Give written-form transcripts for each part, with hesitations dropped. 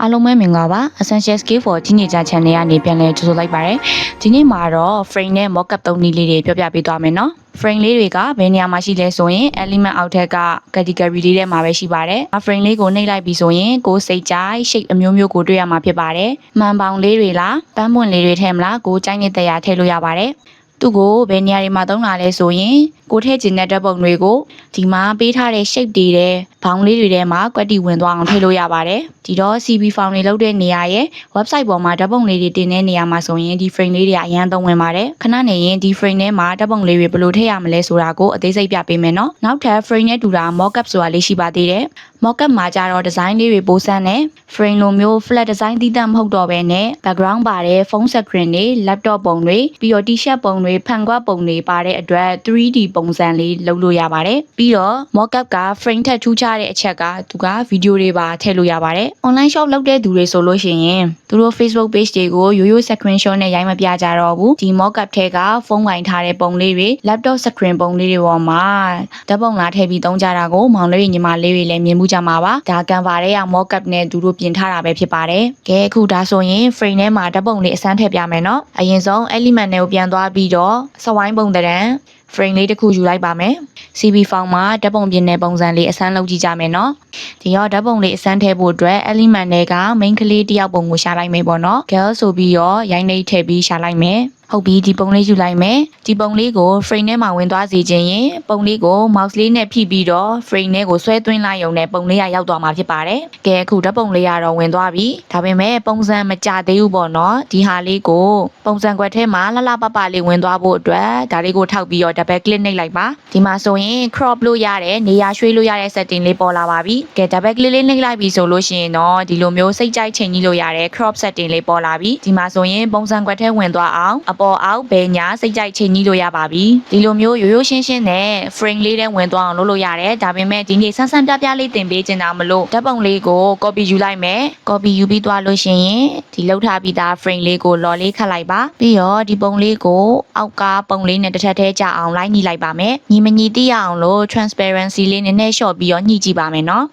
အားလုံးပဲမင်္ဂလာပါ Essential Skill for Teenager Channel ကနေပြန်လည်ကြိုဆိုလိုက်ပါတယ်ဒီနေ့မှာတော့ frame နဲ့ mockup သုံးနည်းလေးတွေပြောပြပေးသွားမယ်နော် frame လေးတွေကဘယ်နေရာမှာရှိလဲဆိုရင် element အောက်ထက်က category လေးထဲမှာပဲရှိပါတယ် frame လေးကိုနှိပ်လိုက်ပြီဆိုရင်ကိုယ်စိတ်ကြိုက် shape အမျိုးမျိုးကိုတွေ့ရမှာဖြစ်ပါတယ်မှန်ပေါင်လေးတွေလားပန်းပွင့်လေးတွေထည့်မလားကိုယ်ကြိုက်တဲ့တရားထည့်လို့ရပါတယ်သူ့ကိုဘယ်နေရာတွေမှာသုံးတာလဲဆိုရင်ကိုထည့်ခြင်းတဲ့ဓာတ်ပုံတွေကိုဒီမှာပေးထားတဲ့ shape တွေတဲ့ဘောင်းလေးတွေထဲမှာကွက်တီဝင်သွားအောင်ထည့်လို့ရပါတယ်ဒီတော့ CB file တွေလုပ်တဲ့နေရာရဲ့ website ပေါ်မှာဓာတ်ပုံလေးတွေတင်တဲ့နေရာမှာဆိုရင်ဒီ frame လေးတွေအရင်သုံးဝင်ပါတယ်ခဏနေရင်ဒီ frame ထဲမှာဓာတ်ပုံလေးတွေဘယ်လိုထည့်ရမလဲဆိုတာကိုအသေးစိတ်ပြပေးမယ်နော်နောက်ထပ် frame နဲ့တူတာ mockup ဆိုတာလေးရှိပါသေးတယ်mockup မှာကြတော့ design လေးတွေပိုးစမ်းတယ် frame လိုမျိုး flat design သီးသန့်မဟုတ်တော့ဘဲနဲ့ background ပါတဲ့ phone screen တွေ laptop ပုံတွေပြီးတော့ t-shirt ပုံတွေဖန်ကွက်ပုံတွေပါတဲ့အတွက် 3D ပုံစံလေးလုပ်လို့ရပါတယ်ပြီးတော့ mockup က frame ထက်ထူးခြားတဲ့အချက်ကသူက video တွေပါထည့်လို့ရပါတယ် online shop လုပ်တဲ့သူတွေဆိုလို့ရှိရင်သူတို့ Facebook page တွေကိုရိုးရိုး screenshot နဲ့ရိုက်မပြကြတော့ဘူးဒီ mockup ထဲကဖုန်းကင်ထားတဲ့ပုံလေးတွေ laptop screen ပုံလေးတွေပေါ်မှာဓာတ်ပုံလာထည့်ပြီးသုံးကြတာကိုမောင်လေးညီမလေးတွေလည်းမြင်မှုကြမှာပါဒါ Canva ရဲ့ mockup နဲ့သူတို့ပြင်ထားတာပဲဖြစ်ပါတယ်ကဲအခုဒါဆိုရင် frame ထဲမှာဓာတ်ပုံလေးအစမ်းထည့်ပြမယ်နော်အရင်ဆုံး element တွေကိုပြန်သွားပြီးတော့စဝိုင်းပုံတရံ frame လေးတစ်ခုယူလိုက်ပါမယ် CB file မှာဓာတ်ပုံပြင်တဲ့ပုံစံလေးအစမ်းလုပ်ကြည့်ကြမယ်နော်ဒီတော့ဓာတ်ပုံလေးအစမ်းထည့်ဖို့အတွက် element တွေက main ကလေးတစ်ယောက်ပုံကိုရှာလိုက်မယ်ပေါ့နော် girl ဆိုပြီးတော့ရိုင်းနှိပ်ထည့်ပြီးရှာလိုက်မယ်ဟုတ်ပြီဒီပုံလေးယူလိုက်မယ်ဒီပုံလေးကို frame ထဲမှာဝင်သွားစေခြင်းရင်ပုံလေးကို mouse လေးနဲ့ဖိပြီးတော့ frame ထဲကိုဆွဲသွင်းလိုက်ရုံနဲ့ပုံလေးရောက်သွားမှာဖြစ်ပါတယ်ကဲအခုဓာတ်ပုံလေးကတော့ဝင်သွားပြီဒါပေမဲ့ပုံစံမကြသေးဘူးပေါ့နော်ဒီဟာလေးကိုပုံစံကွက်ထဲမှာလှလှပပလေးဝင်သွားဖို့အတွက်ဒါလေးကိုထောက်ပြီးတော့ double click နှိပ်လိုက်ပါဒီမှာဆိုရင် crop လို့ရတယ်နေရာရွှေ့လို့ရတဲ့ setting လေးပေါ်လာပါပြီကဲ double click လေးနှိပ်လိုက်ပြီဆိုလို့ရှိရင်တော့ဒီလိုမျိုးစိတ်ကြိုက်ချိန်ကြီးလို့ရတဲ့ crop setting လေးပေါ်လာပြီဒီမှာဆိုရင်ပုံစံကွက်ထဲဝင်သွားအောင်ပေါ်အောက်ဘယ်ညာစိတ်ကြိုက်ချိန်ကြီးလို့ရပါပြီဒီလိုမျိုးရိုးရိုးရှင်းရှင်းနဲ့ frame လေးထဲဝင်သွားအောင်လုပ်လို့ရတယ်ဒါပေမဲ့ဒီနေ့ဆန်းဆန်းပြပြလေးတင်ပေးချင်တာမလို့ဓာတ်ပုံလေးကို copy ယူလိုက်မယ် copy ယူပြီးသွားလို့ရှိရင်ဒီလောက်ထားပြီးသား frame လေးကိုလော်လေးခတ်လိုက်ပါပြီးတော့ဒီပုံလေးကိုအောက်ကပုံလေးနဲ့တစ်ထပ်ထဲကြအောင်လိုက်ညှိလိုက်ပါမယ်ညီမညီသိရအောင်လို့ transparency လေးနည်းနည်းလျှော့ပြီးတော့ညှိကြည့်ပါမယ်နော်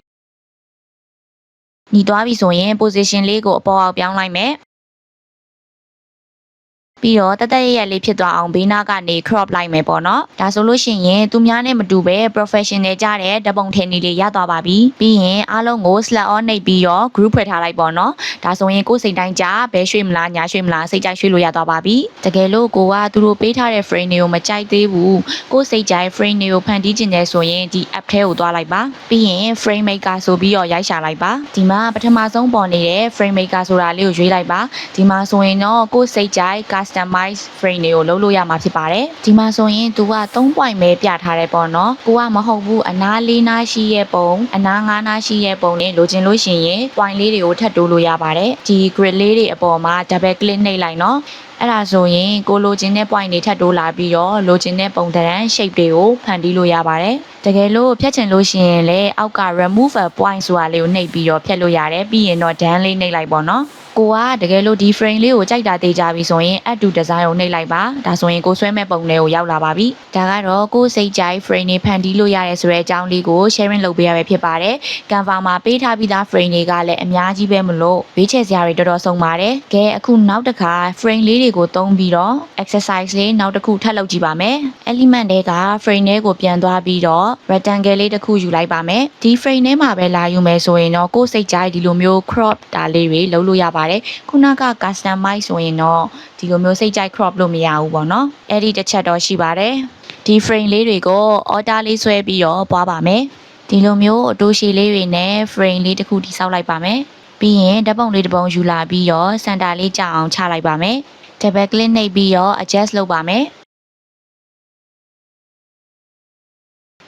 ညီသွားပြီဆိုရင် position လေးကိုအပေါ်အောက်ပြောင်းလိုက်မယ်ပြီးတော့တသက်ရလေးဖြစ်သွားအောင်ဘေးနားကနေ crop လိုက်မယ်ပေါ့နော်ဒါဆိုလို့ရှိရင်သူများနဲ့မတူပဲ professional ကြတဲ့ဓာတ်ပုံထည်နည်းလေးရသွားပါပြီပြီးရင်အားလုံးကို select on နှိပ်ပြီးတော့ group ဖွဲ့ထားလိုက်ပေါ့နော်ဒါဆိုရင်ကိုယ်စိတ်တိုင်းကြဘဲရွှေ့မလားညာရွှေ့မလားစိတ်ကြိုက်ရွှေ့လို့ရသွားပါပြီတကယ်လို့ကိုကသူတို့ပေးထားတဲ့ frame တွေကိုမကြိုက်သေးဘူးကိုယ်စိတ်ကြိုက် frame တွေကိုဖန်တီးချင်တယ်ဆိုရင်ဒီ app ထဲကိုသွားလိုက်ပါပြီးရင် frame maker ဆိုပြီးတော့ရိုက်ရှာလိုက်ပါဒီမှာပထမဆုံးပေါ်နေတဲ့ frame maker ဆိုတာလေးကိုရွေးလိုက်ပါဒီမှာဆိုရင်တော့ကိုယ်စိတ်ကြိုက် customize frame တွေကိုလုပ်လို့ရမှာဖြစ်ပါတယ်ဒီမှာဆိုရင်သူက3 point ပဲပြထားတယ်ပေါ့နော်ကိုကမဟုတ်ဘူးအနား4နားရှိရဲ့ပုံအနား5နားရှိရဲ့ပုံနဲ့လိုချင်လို့ရှိရင် point လေးတွေကိုထပ်တိုးလို့ရပါတယ်ဒီ grid လေးတွေအပေါ်မှာ double click နှိပ်လိုက်နော်အဲ့ဒါဆိုရင်ကိုလိုချင်တဲ့ point တွေထပ်တိုးလာပြီးတော့လိုချင်တဲ့ပုံသဏ္ဍာန် shape တွေကိုဖန်တီးလို့ရပါတယ်တကယ်လို့ဖြတ်ချင်လို့ရှိရင်လည်းအောက်က remove a point ဆိုတာလေးကိုနှိပ်ပြီးတော့ဖြတ်လို့ရတယ်ပြီးရင်တော့ done လေးနှိပ်လိုက်ပေါ့နော်ကိုကတကယ်လို့ဒီ frame လေးကိုကြိုက်တာသိကြပြီဆိုရင် add to design ကိုနှိပ်လိုက်ပါဒါဆိုရင်ကိုဆွဲမဲ့ပုံလေးကိုရောက်လာပါပြီဒါကတော့ကိုစိတ်ကြိုက် frame တွေဖန်တီးလို့ရတယ်ဆိုတဲ့အကြောင်းလေးကို sharing လုပ်ပေးရပဲဖြစ်ပါတယ် Canva မှာပေးထားပြီးသား frame တွေကလည်းအများကြီးပဲမလို့ရွေးချယ်စရာတွေတော်တော်ဆုံးပါတယ်ကဲအခုနောက်တစ်ခါ frame လေးတွေကိုသုံးပြီးတော့ exercise လေးနောက်တစ်ခုထပ်လုပ်ကြည့်ပါမယ် element တွေက frame တွေကိုပြန်သွားပြီးတော့ rectangle လေးတစ်ခုယူလိုက်ပါမယ်ဒီ frame ထဲမှာပဲလာယူမယ်ဆိုရင်တော့ကိုစိတ်ကြိုက်ဒီလိုမျိုး crop တာလေးတွေလုပ်လို့ရပါတယ်ခုနက customize ဆိုရင်တော့ဒီလိုမျိုးစိတ်ကြိုက် crop လို့မရဘူးပေါ့နော်အဲ့ဒီတစ်ချက်တော့ရှိပါတယ်ဒီ frame လေးတွေကို order လေးဆွဲပြီးတော့ပွားပါမယ်ဒီလိုမျိုးအတူရှည်လေးတွေနဲ့ frame လေးတစ်ခုတိစောက်လိုက်ပါမယ်ပြီးရင်ဓာတ်ပုံလေးတစ်ပုံယူလာပြီးတော့ center လေးကြအောင်ချလိုက်ပါမယ် double click နှိပ်ပြီးတော့ adjust လုပ်ပါမယ်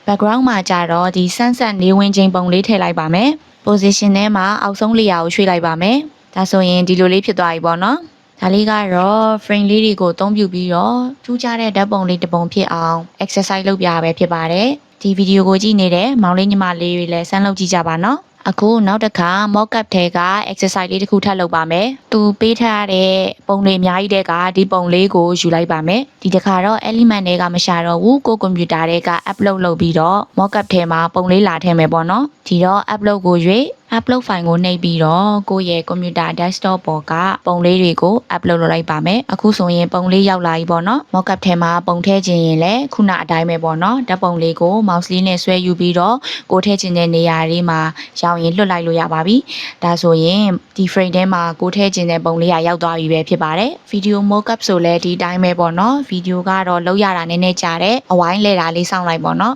background မှာကြတော့ဒီ sunset နေဝင်ချိန်ပုံလေးထည့်လိုက်ပါမယ် position ထဲမှာအောက်ဆုံးလေယာကိုရွှေ့လိုက်ပါမယ်ဒါဆိုရင်ဒီလိုလေးဖြစ်သွားပြီပေါ့နော်ဒါလေးကတော့ frame လေးတွေကိုအသုံးပြုပြီးတော့ထူးခြားတဲ့ဓာတ်ပုံလေးတစ်ပုံဖြစ်အောင် exercise လုပ်ပြရပဲဖြစ်ပါတယ်ဒီဗီဒီယိုကိုကြည့်နေတဲ့မောင်လေးညီမလေးတွေလည်းစမ်းလုပ်ကြည့်ကြပါနော်အခုနောက်တစ်ခါ mockup ထဲက exercise လေးတစ်ခုထပ်လုပ်ပါမယ်သူပေးထားတဲ့ပုံတွေအများကြီးတဲ့ကဒီပုံလေးကိုယူလိုက်ပါမယ်ဒီတစ်ခါတော့ element တွေကမရှာတော့ဘူးကိုကွန်ပျူတာတွေက upload လုပ်ပြီးတော့ mockup ထဲမှာပုံလေးလာထည့်မယ်ပေါ့နော်ဒီတော့ upload ကိုရွေး upload file ကိုနှိပ်ပြီးတော့ကိုယ့်ရဲ့ computer desktop ပေါ်ကပုံလေးတွေကို upload လုပ်လိုက်ပါမယ်အခုဆိုရင်ပုံလေးရောက်လာပြီပေါ့နော် mockup ထဲမှာပုံထည့်ခြင်းရင်လည်းခုနအတိုင်းပဲပေါ့နော်ဓာတ်ပုံလေးကို mouse လေးနဲ့ဆွဲယူပြီးတော့ကိုထည့်ခြင်းတဲ့နေရာလေးမှာရောင်းရင်လွှတ်လိုက်လို့ရပါပြီဒါဆိုရင်ဒီ frame ထဲမှာကိုထည့်ခြင်းတဲ့ပုံလေးကရောက်သွားပြီပဲဖြစ်ပါတယ် video mockup ဆိုလဲဒီတိုင်းပဲပေါ့နော် video ကတော့လောက်ရတာနည်းနည်းကြာတယ်အဝိုင်းလဲတာလေးစောင့်လိုက်ပေါ့နော်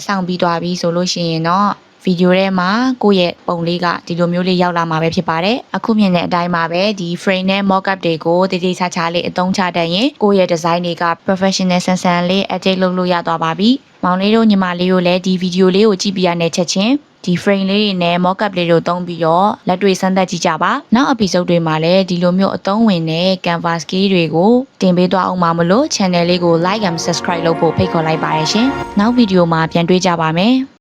စောင့်ပြီးသွားပြီဆိုလို့ရှိရင်တော့ဗီဒီယိုထဲမှာကိုယ့်ရဲ့ပုံလေးကဒီလိုမျိုးလေးရောက်လာမှာပဲဖြစ်ပါတယ်အခုမြင်တဲ့အတိုင်းပါပဲဒီ frame နဲ့ mockup တွေကိုတည်တည်ချာချာလေးအသုံးချတတ်ရင်ကိုယ့်ရဲ့ design တွေက professional ဆန်ဆန်လေး edit လုပ်လို့ရသွားပါပြီမောင်လေးတို့ညီမလေးတို့လည်းဒီဗီဒီယိုလေးကိုကြည့်ပြရတဲ့ချက်ချင်းဒီ frame လေးတွေနဲ့ mockup လေးတို့သုံးပြီးတော့လက်တွေ့စမ်းသပ်ကြည့်ကြပါနောက် episode တွေမှာလည်းဒီလိုမျိုးအသုံးဝင်တဲ့ canvas skill တွေကိုတင်ပေးသွားအောင်ပါမလို့ channel လေးကို like and subscribe လုပ်ဖို့ဖိတ်ခေါ်လိုက်ပါရရှင်နောက်ဗီဒီယိုမှာပြန်တွေ့ကြပါမယ်